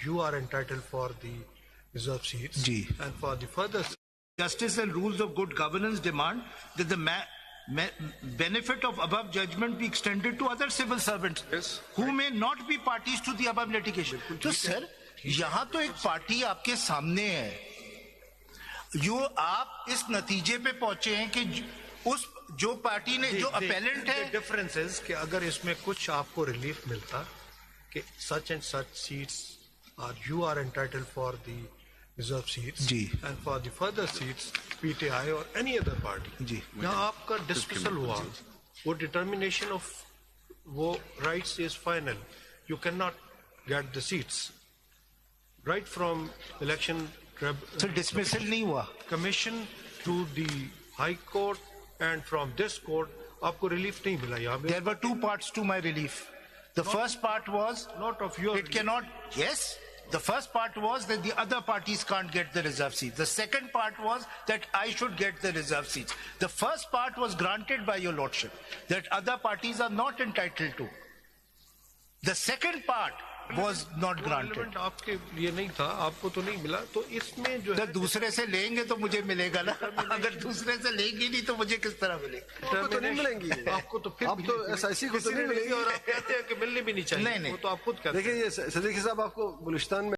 you are entitled for the reserved seats. Ji. And for the further Justice and rules of good governance demand that the benefit of above judgment be extended to other civil servants who may not be parties to the above litigation. तो sir यहाँ तो एक party आपके सामने है, आप इस नतीजे पे पहुंचे हैं कि उस जो पार्टी ने जो अपेलेंट है, डिफरेंस इज कि अगर इसमें कुछ आपको रिलीफ मिलता कि such and such seats are you are entitled for the reserve seats and for the further seats PTI और एनी अदर पार्टी, यहाँ आपका डिस्मिसल हुआ, वो डिटर्मिनेशन ऑफ वो rights is final, you can not get the seats right from election dismissal नहीं हुआ, commission to the High Court and from this court आपको relief नहीं मिला यहाँ पे. There were two parts to my relief. The first part was not of your it cannot, yes, the first part was that the other parties can't get the reserve seats. The second part was that I should get the reserve seats. The first part was granted by your lordship, that other parties are not entitled to. The second part was not granted. आपके लिए नहीं था, आपको तो नहीं मिला, तो इसमें जो है दूसरे से लेंगे तो मुझे मिलेगा ना, अगर दूसरे से लेंगे नहीं तो मुझे किस तरह मिलेगा? आपको तो नहीं मिलेंगी, आपको तो फिर आप तो SIC को तो नहीं मिलेगी और आप कहते हैं कि मिलने भी नहीं चाहिए, नहीं, वो तो आप खुद कहते हैं. देखिए ये सदीकी साहब आपको गुलिस्तान में